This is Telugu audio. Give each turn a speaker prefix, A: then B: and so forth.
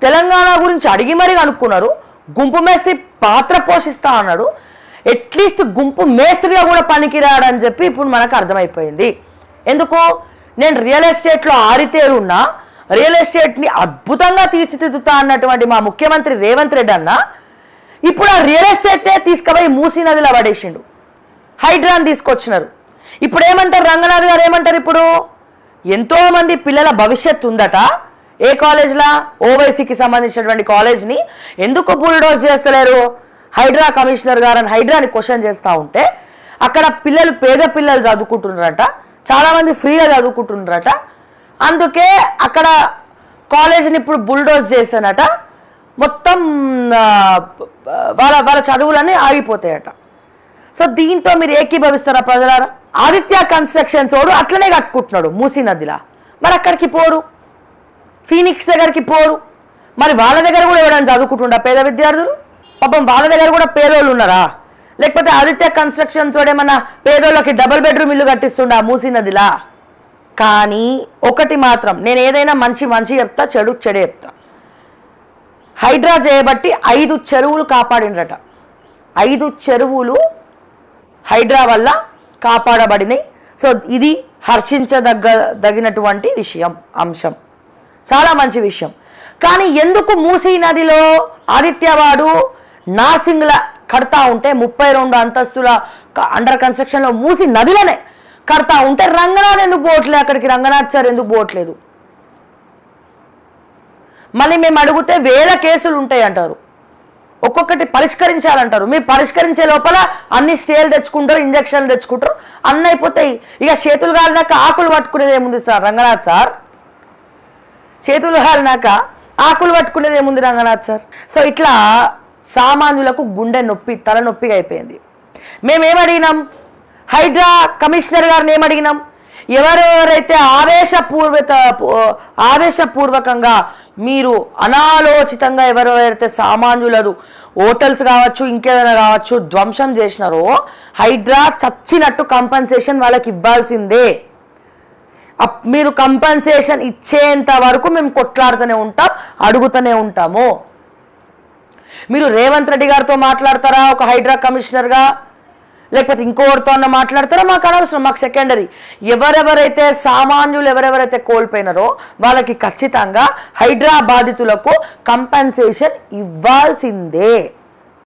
A: తెలంగాణ గురించి అడిగి మరీ అనుకున్నారు. గుంపు మేస్త్రి పాత్ర పోషిస్తా అన్నాడు. అట్లీస్ట్ గుంపు మేస్త్రిగా కూడా పనికిరాడని చెప్పి ఇప్పుడు మనకు అర్థమైపోయింది. ఎందుకు? నేను రియల్ ఎస్టేట్లో ఆరితేరున్నా, రియల్ ఎస్టేట్ని అద్భుతంగా తీర్చిదిద్దుతా అన్నటువంటి మా ముఖ్యమంత్రి రేవంత్ రెడ్డి అన్న ఇప్పుడు ఆ రియల్ ఎస్టేట్నే తీసుకుపోయి మూసీ నదిలో పడేసిండు. హైడ్రాన్ తీసుకొచ్చినారు. ఇప్పుడు ఏమంటారు రంగనాథ్ గారు? ఏమంటారు ఇప్పుడు? ఎంతోమంది పిల్లల భవిష్యత్తు ఉందట. ఏ కాలేజ్లా? ఓవైసీకి సంబంధించినటువంటి కాలేజ్ని ఎందుకు బుల్డోజ్ చేస్తలేరు హైడ్రా కమిషనర్ గారు అని హైడ్రాని క్వశ్చన్ చేస్తూ ఉంటే అక్కడ పిల్లలు, పేద పిల్లలు చదువుకుంటున్నారట, చాలామంది ఫ్రీగా చదువుకుంటున్నారట. అందుకే అక్కడ కాలేజీని ఇప్పుడు బుల్డోజ్ చేశానట. మొత్తం వాళ్ళ చదువులన్నీ ఆగిపోతాయట. సో దీంతో మీరు ఏకీభవిస్తారా ప్రజలారా? ఆదిత్య కన్స్ట్రక్షన్ చోడు అట్లనే కట్టుకుంటున్నాడు మూసీ నదిలా. మరి అక్కడికి పోరు, ఫీనిక్స్ దగ్గరికి పోరు. మరి వాళ్ళ దగ్గర కూడా ఎవరైనా చదువుకుంటుండా పేద విద్యార్థులు? పాపం వాళ్ళ దగ్గర కూడా పేదోళ్ళు ఉన్నారా? లేకపోతే ఆదిత్య కన్స్ట్రక్షన్ చోడేమన్నా పేదోళ్ళకి డబుల్ బెడ్రూమ్ ఇల్లు కట్టిస్తుండా మూసీ నదిలా? కానీ ఒకటి మాత్రం, నేను ఏదైనా మంచి చెప్తా, చెడు చెప్తా. హైడ్రా చేయబట్టి 5 చెరువులు కాపాడినరట. 5 చెరువులు హైడ్రా వల్ల కాపాడబడినాయి. సో ఇది హర్షించదగినటువంటి అంశం, చాలా మంచి విషయం. కానీ ఎందుకు మూసీ నదిలో ఆదిత్యవాడు నార్సింగ్ల కడతా ఉంటే 32 అంతస్తుల అండర్ కన్స్ట్రక్షన్లో మూసీ నదిలోనే కడతా ఉంటే రంగనాథ్ ఎందుకు పోవట్లేదు? అక్కడికి రంగనాథ్ సార్ ఎందుకు పోవట్లేదు? మళ్ళీ మేము అడిగితే వేల కేసులు ఉంటాయి అంటారు, ఒక్కొక్కటి పరిష్కరించాలంటారు. మీరు పరిష్కరించే లోపల అన్ని స్టేలు తెచ్చుకుంటారు, ఇంజక్షన్లు తెచ్చుకుంటారు, అన్నీ అయిపోతాయి. ఇక చేతులు కాలినాక ఆకులు పట్టుకునేది ఏముంది సార్ రంగనాథ్ సార్? చేతులు కాలినాక ఆకులు పట్టుకునేది ఏముంది రంగనాథ్ సార్? సో ఇట్లా సామాన్యులకు గుండె నొప్పి, తలనొప్పిగా అయిపోయింది. మేమేమడిగినాం? హైడ్రా కమిషనర్ గారిని ఏమడిగినాం? ఎవరెవరైతే ఆవేశపూర్వకంగా మీరు అనాలోచితంగా ఎవరెవరైతే సామాన్యులదు హోటల్స్ కావచ్చు, ఇంకేదైనా కావచ్చు ధ్వంసం చేసినారో హైడ్రా చచ్చినట్టు కంపెన్సేషన్ వాళ్ళకి ఇవ్వాల్సిందే. మీరు కంపెన్సేషన్ ఇచ్చేంత వరకు మేము కొట్లాడుతూనే ఉంటాం, అడుగుతూనే ఉంటాము. మీరు రేవంత్ రెడ్డి గారితో మాట్లాడతారా ఒక హైడ్రా కమిషనర్గా, లేకపోతే ఇంకోరితో అన్న మాట్లాడతారో మాకు అనవసరం, మాకు సెకండరీ. ఎవరెవరైతే సామాన్యులు ఎవరెవరైతే కోల్పోయినారో వాళ్ళకి ఖచ్చితంగా హైడ్రా బాధితులకు కంపెన్సేషన్ ఇవ్వాల్సిందే.